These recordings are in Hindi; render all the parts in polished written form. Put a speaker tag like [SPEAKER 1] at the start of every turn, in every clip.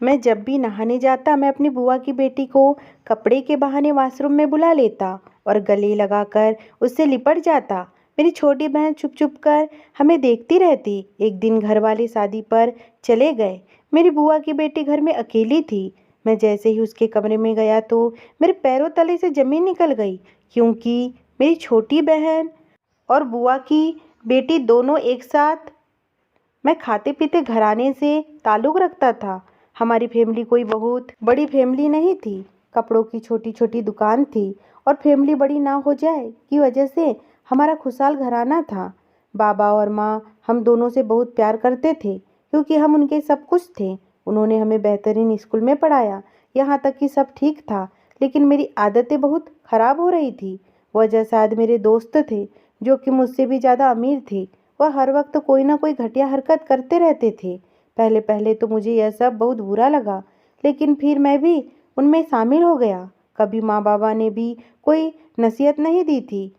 [SPEAKER 1] मैं जब भी नहाने जाता मैं अपनी बुआ की बेटी को कपड़े के बहाने वॉशरूम में बुला लेता और गले लगाकर उससे लिपट जाता। मेरी छोटी बहन चुप चुप कर हमें देखती रहती। एक दिन घर वाले शादी पर चले गए। मेरी बुआ की बेटी घर में अकेली थी। मैं जैसे ही उसके कमरे में गया तो मेरे पैरों तले से ज़मीन निकल गई, क्योंकि मेरी छोटी बहन और बुआ की बेटी दोनों एक साथ। मैं खाते पीते घराने से ताल्लुक़ रखता था। हमारी फैमिली कोई बहुत बड़ी फैमिली नहीं थी। कपड़ों की छोटी छोटी दुकान थी और फैमिली बड़ी ना हो जाए की वजह से हमारा खुशहाल घराना था। बाबा और माँ हम दोनों से बहुत प्यार करते थे, क्योंकि हम उनके सब कुछ थे। उन्होंने हमें बेहतरीन स्कूल में पढ़ाया, यहाँ तक कि सब ठीक था। लेकिन मेरी आदतें बहुत ख़राब हो रही थी। वजह शायद मेरे दोस्त थे, जो कि मुझसे भी ज़्यादा अमीर थे। वह हर वक्त कोई ना कोई घटिया हरकत करते रहते थे। पहले पहले तो मुझे यह सब बहुत बुरा लगा, लेकिन फिर मैं भी उनमें शामिल हो गया। कभी माँ बाबा ने भी कोई नसीहत नहीं दी थी,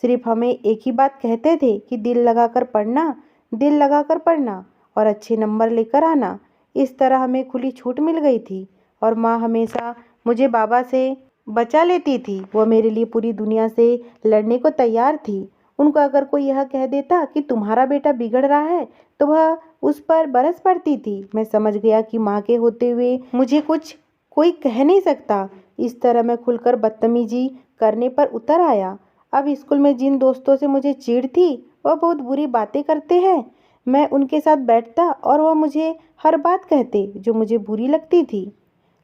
[SPEAKER 1] सिर्फ हमें एक ही बात कहते थे कि दिल लगाकर पढ़ना, दिल लगाकर पढ़ना और अच्छे नंबर लेकर आना। इस तरह हमें खुली छूट मिल गई थी और माँ हमेशा मुझे बाबा से बचा लेती थी। वह मेरे लिए पूरी दुनिया से लड़ने को तैयार थी। उनको अगर कोई यह कह देता कि तुम्हारा बेटा बिगड़ रहा है, तो वह उस पर बरस पड़ती थी। मैं समझ गया कि माँ के होते हुए मुझे कुछ कोई कह नहीं सकता। इस तरह मैं खुलकर बदतमीजी करने पर उतर आया। अब स्कूल में जिन दोस्तों से मुझे चिढ़ थी, वह बहुत बुरी बातें करते हैं। मैं उनके साथ बैठता और वह मुझे हर बात कहते जो मुझे बुरी लगती थी।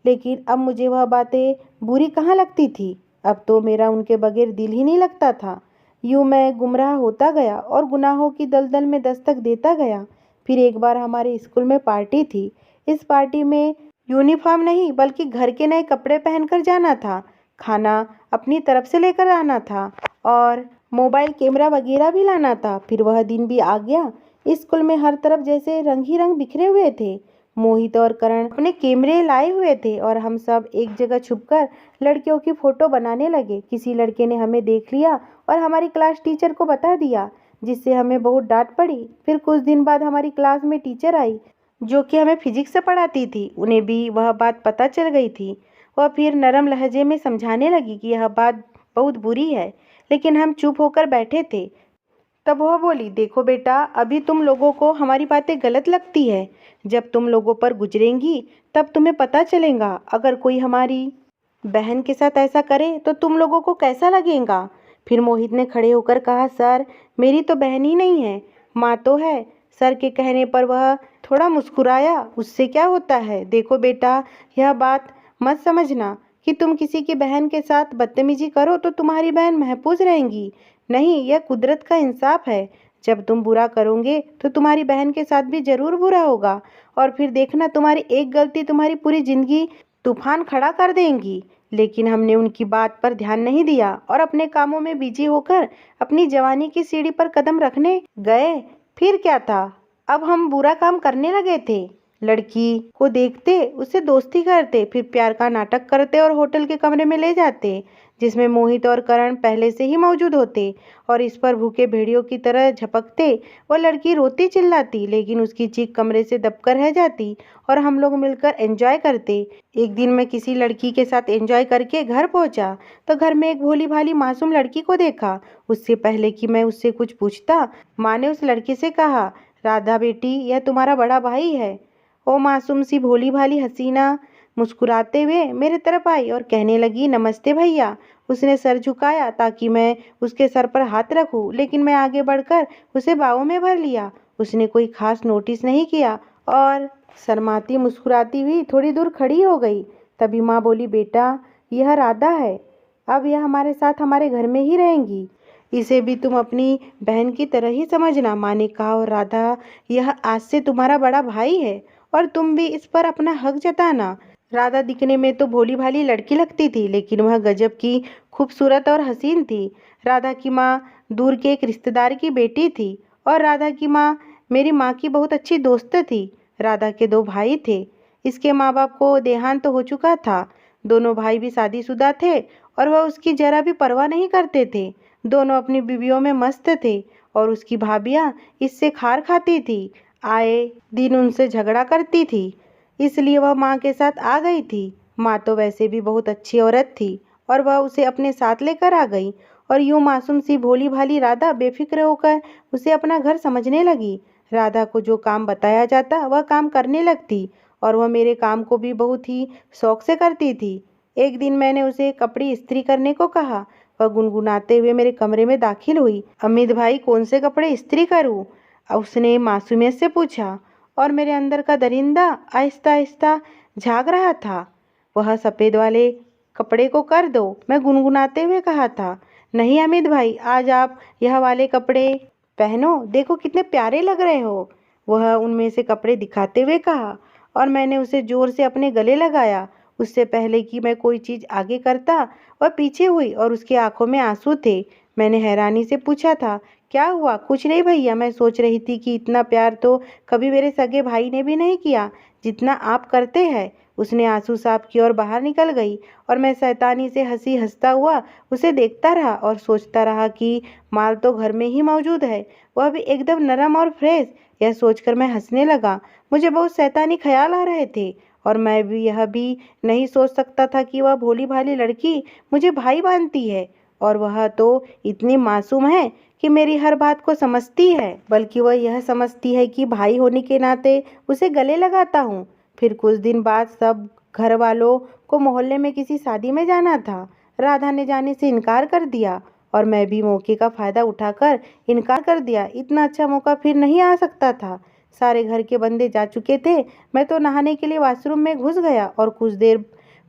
[SPEAKER 1] लेकिन अब मुझे वह बातें बुरी कहाँ लगती थी। अब तो मेरा उनके बगैर दिल ही नहीं लगता था। यूँ मैं गुमराह होता गया और गुनाहों की दलदल में दस्तक देता गया। फिर एक बार हमारे स्कूल में पार्टी थी। इस पार्टी में यूनिफॉर्म नहीं बल्कि घर के नए कपड़े पहनकर जाना था। खाना अपनी तरफ से लेकर आना था और मोबाइल कैमरा वगैरह भी लाना था। फिर वह दिन भी आ गया। स्कूल में हर तरफ जैसे रंग ही रंग बिखरे हुए थे। मोहित और करण अपने कैमरे लाए हुए थे और हम सब एक जगह छुपकर लड़कियों की फोटो बनाने लगे। किसी लड़के ने हमें देख लिया और हमारी क्लास टीचर को बता दिया, जिससे हमें बहुत डांट पड़ी। फिर कुछ दिन बाद हमारी क्लास में टीचर आई, जो कि हमें फिजिक्स से पढ़ाती थी। उन्हें भी वह बात पता चल गई थी। वह फिर नरम लहजे में समझाने लगी कि यह बात बहुत बुरी है, लेकिन हम चुप होकर बैठे थे। तब वह बोली, देखो बेटा, अभी तुम लोगों को हमारी बातें गलत लगती है। जब तुम लोगों पर गुजरेंगी तब तुम्हें पता चलेगा। अगर कोई हमारी बहन के साथ ऐसा करे तो तुम लोगों को कैसा लगेगा। फिर मोहित ने खड़े होकर कहा, सर, मेरी तो बहन ही नहीं है, माँ तो है। सर के कहने पर वह थोड़ा मुस्कुराया। उससे क्या होता है। देखो बेटा, यह बात मत समझना कि तुम किसी की बहन के साथ बदतमीजी करो तो तुम्हारी बहन महफूज रहेंगी। नहीं, यह कुदरत का इंसाफ है। जब तुम बुरा करोगे तो तुम्हारी बहन के साथ भी जरूर बुरा होगा, और फिर देखना तुम्हारी एक गलती तुम्हारी पूरी जिंदगी तूफान खड़ा कर देंगी। लेकिन हमने उनकी बात पर ध्यान नहीं दिया और अपने कामों में बिजी होकर अपनी जवानी की सीढ़ी पर कदम रखने गए। फिर क्या था, अब हम बुरा काम करने लगे थे। लड़की को देखते, उससे दोस्ती करते, फिर प्यार का नाटक करते और होटल के कमरे में ले जाते, जिसमें मोहित और करण पहले से ही मौजूद होते और इस पर भूखे भेड़ियों की तरह झपकते। वह लड़की रोती चिल्लाती, लेकिन उसकी चीख कमरे से दबकर रह जाती और हम लोग मिलकर एंजॉय करते। एक दिन मैं किसी लड़की के साथ एंजॉय करके घर पहुंचा तो घर में एक भोली भाली मासूम लड़की को देखा। उससे पहले कि मैं उससे कुछ पूछता, माँ ने उस लड़की से कहा, राधा बेटी, यह तुम्हारा बड़ा भाई है। वो मासूम सी भोली भाली हसीना मुस्कुराते हुए मेरे तरफ आई और कहने लगी, नमस्ते भैया। उसने सर झुकाया ताकि मैं उसके सर पर हाथ रखूं, लेकिन मैं आगे बढ़कर उसे बाहों में भर लिया। उसने कोई खास नोटिस नहीं किया और शर्माती मुस्कुराती हुई थोड़ी दूर खड़ी हो गई। तभी माँ बोली, बेटा, यह राधा है। अब यह हमारे साथ हमारे घर में ही रहेंगी। इसे भी तुम अपनी बहन की तरह ही समझना, माँ ने कहा। और राधा, यह आज से तुम्हारा बड़ा भाई है और तुम भी इस पर अपना हक जताना। राधा दिखने में तो भोली भाली लड़की लगती थी, लेकिन वह गजब की खूबसूरत और हसीन थी। राधा की माँ दूर के एक रिश्तेदार की बेटी थी और राधा की माँ मेरी माँ की बहुत अच्छी दोस्त थी। राधा के दो भाई थे। इसके माँ बाप को देहांत हो चुका था। दोनों भाई भी शादीशुदा थे और वह उसकी जरा भी परवाह नहीं करते थे। दोनों अपनी बीवियों में मस्त थे और उसकी भाभियाँ इससे खार खाती थी, आए दिन उनसे झगड़ा करती थी। इसलिए वह माँ के साथ आ गई थी। माँ तो वैसे भी बहुत अच्छी औरत थी और वह उसे अपने साथ लेकर आ गई और यूं मासूम सी भोली भाली राधा बेफिक्र होकर उसे अपना घर समझने लगी। राधा को जो काम बताया जाता वह काम करने लगती और वह मेरे काम को भी बहुत ही शौक से करती थी। एक दिन मैंने उसे कपड़े इस्त्री करने को कहा। वह गुनगुनाते हुए मेरे कमरे में दाखिल हुई। अमित भाई, कौन से कपड़े इस्त्री करूं? उसने मासूमियत से पूछा और मेरे अंदर का दरिंदा आहिस्ता आहिस्ता झाग रहा था। वह सफ़ेद वाले कपड़े को कर दो, मैं गुनगुनाते हुए कहा था। नहीं अमित भाई, आज आप यह वाले कपड़े पहनो, देखो कितने प्यारे लग रहे हो। वह उनमें से कपड़े दिखाते हुए कहा और मैंने उसे जोर से अपने गले लगाया। उससे पहले कि मैं कोई चीज़ आगे करता वह पीछे हुई और उसकी आंखों में आंसू थे। मैंने हैरानी से पूछा था, क्या हुआ? कुछ नहीं भैया, मैं सोच रही थी कि इतना प्यार तो कभी मेरे सगे भाई ने भी नहीं किया जितना आप करते हैं। उसने आंसू साफ किए और बाहर निकल गई और मैं शैतानी से हंसता हुआ उसे देखता रहा और सोचता रहा कि माल तो घर में ही मौजूद है, वह भी एकदम नरम और फ्रेश। यह सोचकर मैं हंसने लगा। मुझे बहुत शैतानी ख्याल आ रहे थे और मैं भी यह भी नहीं सोच सकता था कि वह भोली भाली लड़की मुझे भाई मानती है और वह तो इतनी मासूम है कि मेरी हर बात को समझती है, बल्कि वह यह समझती है कि भाई होने के नाते उसे गले लगाता हूँ। फिर कुछ दिन बाद सब घर वालों को मोहल्ले में किसी शादी में जाना था। राधा ने जाने से इनकार कर दिया और मैं भी मौके का फ़ायदा उठाकर इनकार कर दिया। इतना अच्छा मौका फिर नहीं आ सकता था। सारे घर के बंदे जा चुके थे। मैं तो नहाने के लिए वॉशरूम में घुस गया और कुछ देर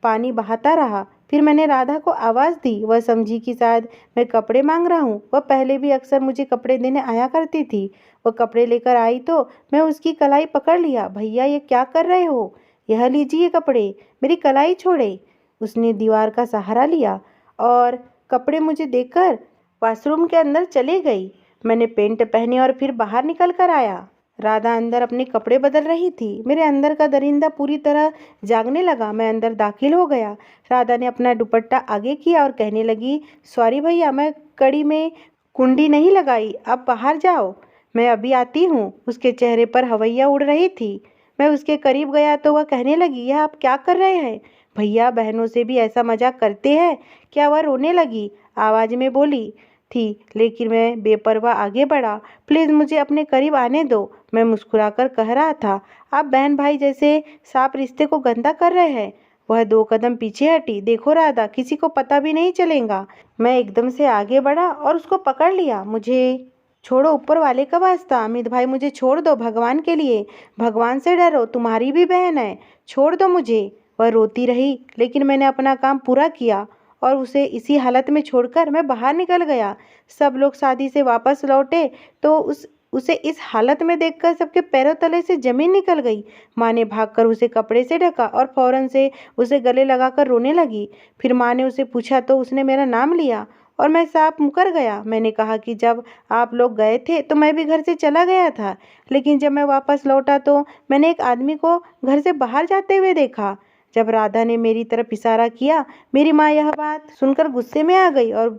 [SPEAKER 1] पानी बहाता रहा। फिर मैंने राधा को आवाज़ दी। वह समझी कि शायद मैं कपड़े मांग रहा हूँ। वह पहले भी अक्सर मुझे कपड़े देने आया करती थी। वह कपड़े लेकर आई तो मैं उसकी कलाई पकड़ लिया। भैया, ये क्या कर रहे हो? यह लीजिए कपड़े, मेरी कलाई छोड़े। उसने दीवार का सहारा लिया और कपड़े मुझे देकर वॉशरूम के अंदर चली गई। मैंने पेंट पहने और फिर बाहर निकल कर आया। राधा अंदर अपने कपड़े बदल रही थी। मेरे अंदर का दरिंदा पूरी तरह जागने लगा। मैं अंदर दाखिल हो गया। राधा ने अपना दुपट्टा आगे किया और कहने लगी, सॉरी भैया, मैं कड़ी में कुंडी नहीं लगाई, आप बाहर जाओ, मैं अभी आती हूँ। उसके चेहरे पर हवैया उड़ रही थी। मैं उसके करीब गया तो वह कहने लगी, यह आप क्या कर रहे हैं? भैया, बहनों से भी ऐसा मजाक करते हैं क्या? वह रोने लगी, आवाज़ में बोली थी, लेकिन मैं बेपरवाह आगे बढ़ा। प्लीज़ मुझे अपने करीब आने दो, मैं मुस्कुराकर कह रहा था। आप बहन भाई जैसे साफ रिश्ते को गंदा कर रहे हैं। वह 2 कदम पीछे हटी। देखो राधा, किसी को पता भी नहीं चलेगा। मैं एकदम से आगे बढ़ा और उसको पकड़ लिया। मुझे छोड़ो, ऊपर वाले का वास्ता, अमित भाई मुझे छोड़ दो, भगवान के लिए, भगवान से डरो, तुम्हारी भी बहन है, छोड़ दो मुझे। वह रोती रही, लेकिन मैंने अपना काम पूरा किया और उसे इसी हालत में छोड़कर मैं बाहर निकल गया। सब लोग शादी से वापस लौटे तो उसे इस हालत में देखकर सबके पैरों तले से जमीन निकल गई। माँ ने भागकर उसे कपड़े से ढका और फौरन से उसे गले लगाकर रोने लगी। फिर माँ ने उसे पूछा तो उसने मेरा नाम लिया और मैं साफ मुकर गया। मैंने कहा कि जब आप लोग गए थे तो मैं भी घर से चला गया था, लेकिन जब मैं वापस लौटा तो मैंने एक आदमी को घर से बाहर जाते हुए देखा। जब राधा ने मेरी तरफ इशारा किया, मेरी माँ यह बात सुनकर गुस्से में आ गई और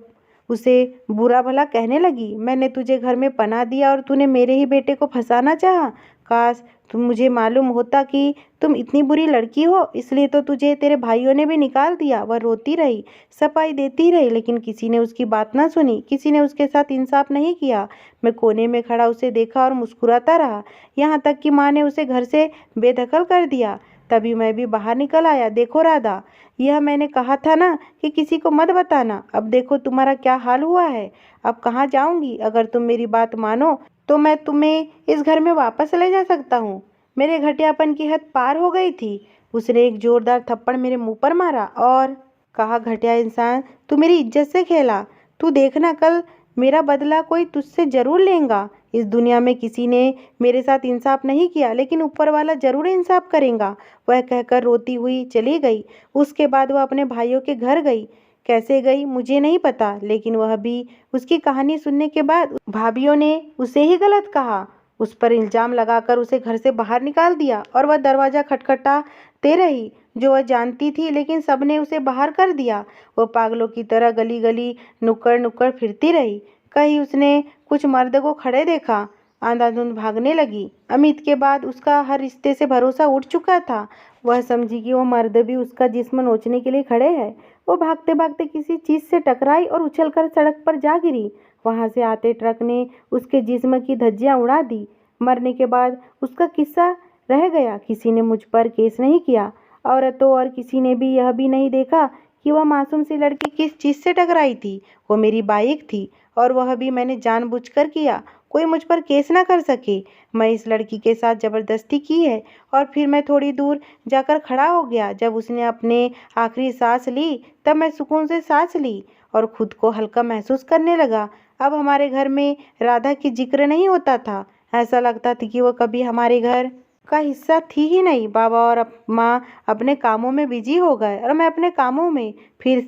[SPEAKER 1] उसे बुरा भला कहने लगी, मैंने तुझे घर में पनाह दिया और तूने मेरे ही बेटे को फंसाना चाहा। काश तुम मुझे मालूम होता कि तुम इतनी बुरी लड़की हो, इसलिए तो तुझे तेरे भाइयों ने भी निकाल दिया। वह रोती रही, सफाई देती रही, लेकिन किसी ने उसकी बात ना सुनी। किसी ने उसके साथ इंसाफ नहीं किया। मैं कोने में खड़ा उसे देखा और मुस्कुराता रहा, यहाँ तक कि माँ ने उसे घर से बेदखल कर दिया। तभी मैं भी बाहर निकल आया। देखो राधा, यह मैंने कहा था ना कि किसी को मत बताना। अब देखो तुम्हारा क्या हाल हुआ है। अब कहाँ जाऊंगी? अगर तुम मेरी बात मानो तो मैं तुम्हें इस घर में वापस ले जा सकता हूँ। मेरे घटियापन की हद पार हो गई थी। उसने एक जोरदार थप्पड़ मेरे मुंह पर मारा और कहा, घटिया इंसान, तू मेरी इज्जत से खेला। तू देखना, कल मेरा बदला कोई तुझसे जरूर लेगा। इस दुनिया में किसी ने मेरे साथ इंसाफ नहीं किया, लेकिन ऊपर वाला जरूर इंसाफ करेगा। वह कहकर रोती हुई चली गई। उसके बाद वह अपने भाइयों के घर गई। कैसे गई मुझे नहीं पता, लेकिन वह भी उसकी कहानी सुनने के बाद भाभियों ने उसे ही गलत कहा, उस पर इल्जाम लगाकर उसे घर से बाहर निकाल दिया और वह दरवाज़ा खटखटाते रही, जो वह जानती थी, लेकिन सबने उसे बाहर कर दिया। वह पागलों की तरह गली गली नुक्कड़ नुक्कड़ फिरती रही। कहीं उसने कुछ मर्द को खड़े देखा आंधाधुंध भागने लगी। अमित के बाद उसका हर रिश्ते से भरोसा उठ चुका था। वह समझी कि वो मर्द भी उसका जिस्म नोचने के लिए खड़े हैं। वो भागते भागते किसी चीज से टकराई और उछलकर सड़क पर जा गिरी। वहां से आते ट्रक ने उसके जिस्म की धज्जियां उड़ा दी। मरने के बाद उसका किस्सा रह गया। किसी ने मुझ पर केस नहीं किया। औरतों और किसी ने भी यह भी नहीं देखा कि वह मासूम सी लड़की किस चीज से टकराई थी। वो मेरी बाइक थी और वह भी मैंने जानबूझकर किया। कोई मुझ पर केस ना कर सके। मैं इस लड़की के साथ जबरदस्ती की है। और फिर मैं थोड़ी दूर जाकर खड़ा हो गया। जब उसने अपने आखिरी सांस ली तब मैं सुकून से सांस ली और खुद को हल्का महसूस करने लगा। अब हमारे घर में राधा की जिक्र नहीं होता था। ऐसा लगता था कि वो कभी हमारे घर का हिस्सा थी ही नहीं। बाबा और माँ अपने कामों में बिजी हो गए और मैं अपने कामों में फिर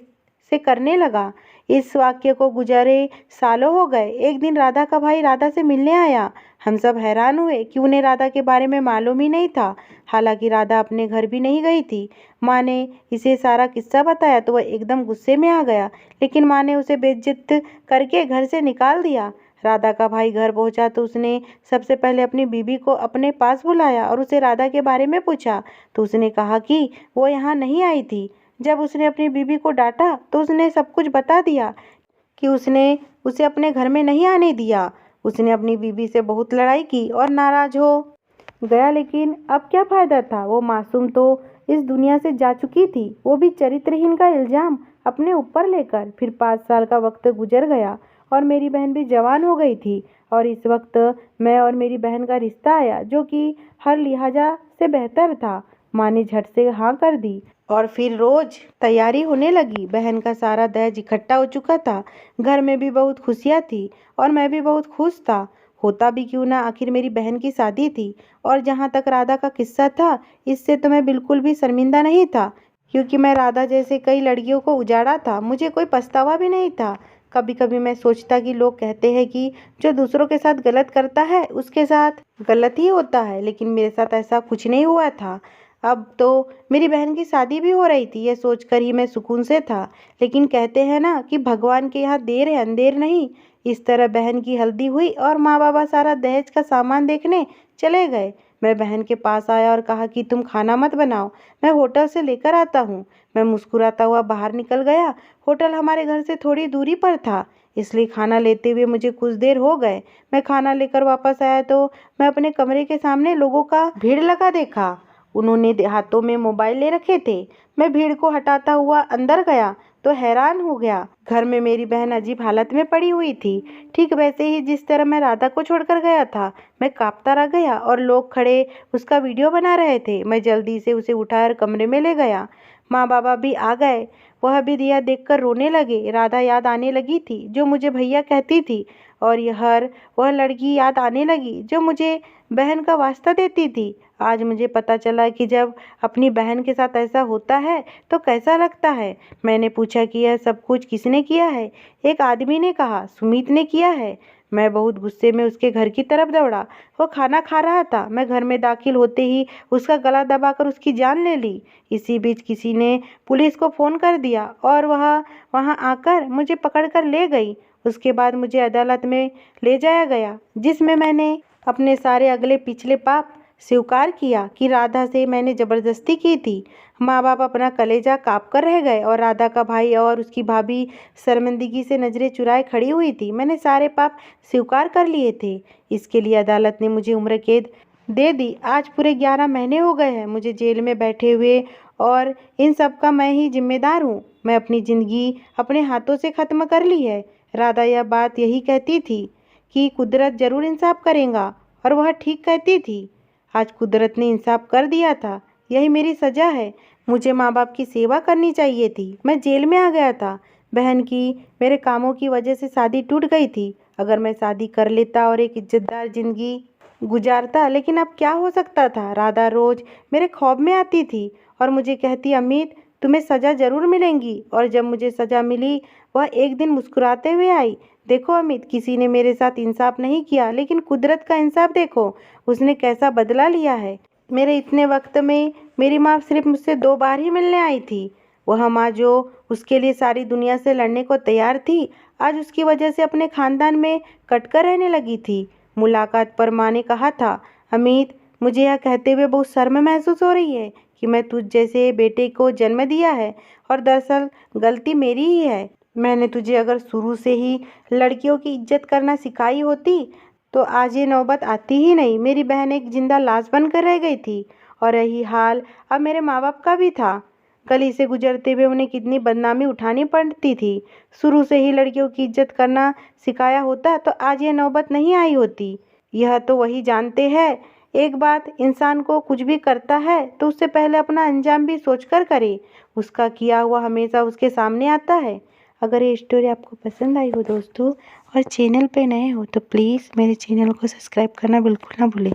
[SPEAKER 1] से करने लगा। इस वाक्य को गुजरे सालों हो गए। एक दिन राधा का भाई राधा से मिलने आया। हम सब हैरान हुए कि उन्हें राधा के बारे में मालूम ही नहीं था। हालांकि राधा अपने घर भी नहीं गई थी। माँ ने इसे सारा किस्सा बताया तो वह एकदम गुस्से में आ गया, लेकिन माँ ने उसे बेइज्जत करके घर से निकाल दिया। राधा का भाई घर पहुंचा तो उसने सबसे पहले अपनी बीबी को अपने पास बुलाया और उसे राधा के बारे में पूछा। तो उसने कहा कि वो यहाँ नहीं आई थी। जब उसने अपनी बीबी को डांटा तो उसने सब कुछ बता दिया कि उसने उसे अपने घर में नहीं आने दिया। उसने अपनी बीबी से बहुत लड़ाई की और नाराज हो गया, लेकिन अब क्या फायदा था। वो मासूम तो इस दुनिया से जा चुकी थी, वो भी चरित्रहीन का इल्जाम अपने ऊपर लेकर। फिर 5 साल का वक्त गुजर गया और मेरी बहन भी जवान हो गई थी। और इस वक्त मैं और मेरी बहन का रिश्ता आया जो कि हर लिहाजा से बेहतर था। माँ ने झट से हाँ कर दी और फिर रोज तैयारी होने लगी। बहन का सारा दहेज इकट्ठा हो चुका था। घर में भी बहुत खुशियाँ थी और मैं भी बहुत खुश था। होता भी क्यों ना, आखिर मेरी बहन की शादी थी। और जहाँ तक राधा का किस्सा था, इससे तो मैं बिल्कुल भी शर्मिंदा नहीं था, क्योंकि मैं राधा जैसे कई लड़कियों को उजाड़ा था। मुझे कोई पछतावा भी नहीं था। कभी कभी मैं सोचता कि लोग कहते हैं कि जो दूसरों के साथ गलत करता है उसके साथ गलत ही होता है, लेकिन मेरे साथ ऐसा कुछ नहीं हुआ था। अब तो मेरी बहन की शादी भी हो रही थी, ये सोचकर ही मैं सुकून से था। लेकिन कहते हैं ना कि भगवान के यहाँ देर है अंधेर नहीं। इस तरह बहन की हल्दी हुई और माँ बाबा सारा दहेज का सामान देखने चले गए। मैं बहन के पास आया और कहा कि तुम खाना मत बनाओ, मैं होटल से लेकर आता हूँ। मैं मुस्कुराता हुआ बाहर निकल गया। होटल हमारे घर से थोड़ी दूरी पर था, इसलिए खाना लेते हुए मुझे कुछ देर हो गए। मैं खाना लेकर वापस आया तो मैं अपने कमरे के सामने लोगों का भीड़ लगा देखा। उन्होंने हाथों में मोबाइल ले रखे थे। मैं भीड़ को हटाता हुआ अंदर गया तो हैरान हो गया। घर में मेरी बहन अजीब हालत में पड़ी हुई थी, ठीक वैसे ही जिस तरह मैं राधा को छोड़कर गया था। मैं कांपता रह गया और लोग खड़े उसका वीडियो बना रहे थे। मैं जल्दी से उसे उठाकर कमरे में ले गया। माँ बाबा भी आ गए। वह भी दिया देखकर रोने लगे। राधा याद आने लगी थी जो मुझे भैया कहती थी, और वह लड़की याद आने लगी जो मुझे बहन का वास्ता देती थी। आज मुझे पता चला कि जब अपनी बहन के साथ ऐसा होता है तो कैसा लगता है। मैंने पूछा कि यह सब कुछ किसने किया है। एक आदमी ने कहा, सुमित ने किया है। मैं बहुत गुस्से में उसके घर की तरफ दौड़ा। वो खाना खा रहा था। मैं घर में दाखिल होते ही उसका गला दबाकर उसकी जान ले ली। इसी बीच किसी ने पुलिस को फ़ोन कर दिया और वह वहां आकर मुझे पकड़कर ले गई। उसके बाद मुझे अदालत में ले जाया गया, जिसमें मैंने अपने सारे अगले पिछले पाप स्वीकार किया कि राधा से मैंने ज़बरदस्ती की थी। माँ बाप अपना कलेजा काँप कर रह गए और राधा का भाई और उसकी भाभी शर्मिंदगी से नज़रें चुराए खड़ी हुई थी। मैंने सारे पाप स्वीकार कर लिए थे। इसके लिए अदालत ने मुझे उम्र कैद दे दी। आज पूरे 11 महीने हो गए हैं मुझे जेल में बैठे हुए, और इन सब का मैं ही जिम्मेदार हूँ। मैं अपनी ज़िंदगी अपने हाथों से ख़त्म कर ली है। राधा यह बात यही कहती थी कि कुदरत ज़रूर इंसाफ करेगा, और वह ठीक कहती थी। आज कुदरत ने इंसाफ कर दिया था। यही मेरी सज़ा है। मुझे माँ बाप की सेवा करनी चाहिए थी। मैं जेल में आ गया था। बहन की मेरे कामों की वजह से शादी टूट गई थी। अगर मैं शादी कर लेता और एक इज्जतदार जिंदगी गुजारता, लेकिन अब क्या हो सकता था। राधा रोज मेरे ख्वाब में आती थी और मुझे कहती, अमित तुम्हें सज़ा ज़रूर मिलेगी। और जब मुझे सज़ा मिली, वह एक दिन मुस्कुराते हुए आई, देखो अमित, किसी ने मेरे साथ इंसाफ नहीं किया, लेकिन कुदरत का इंसाफ देखो, उसने कैसा बदला लिया है। मेरे इतने वक्त में मेरी माँ सिर्फ मुझसे 2 बार ही मिलने आई थी। वह माँ जो उसके लिए सारी दुनिया से लड़ने को तैयार थी, आज उसकी वजह से अपने खानदान में कटकर रहने लगी थी। मुलाकात पर माँ ने कहा था, अमित, मुझे यह कहते हुए बहुत शर्म महसूस हो रही है कि मैं तुझ जैसे बेटे को जन्म दिया है और दरअसल गलती मेरी ही है। मैंने तुझे अगर शुरू से ही लड़कियों की इज्जत करना सिखाई होती तो आज ये नौबत आती ही नहीं। मेरी बहन एक जिंदा लाश बनकर रह गई थी और यही हाल अब मेरे माँ बाप का भी था। गली से गुजरते हुए उन्हें कितनी बदनामी उठानी पड़ती थी। शुरू से ही लड़कियों की इज्जत करना सिखाया होता तो आज ये नौबत नहीं आई होती। यह तो वही जानते हैं, एक बात, इंसान को कुछ भी करता है तो उससे पहले अपना अंजाम भी सोचकर करे। उसका किया हुआ हमेशा उसके सामने आता है। अगर ये स्टोरी आपको पसंद आई हो दोस्तों और चैनल पे नए हो तो प्लीज़ मेरे चैनल को सब्सक्राइब करना बिल्कुल ना भूलें।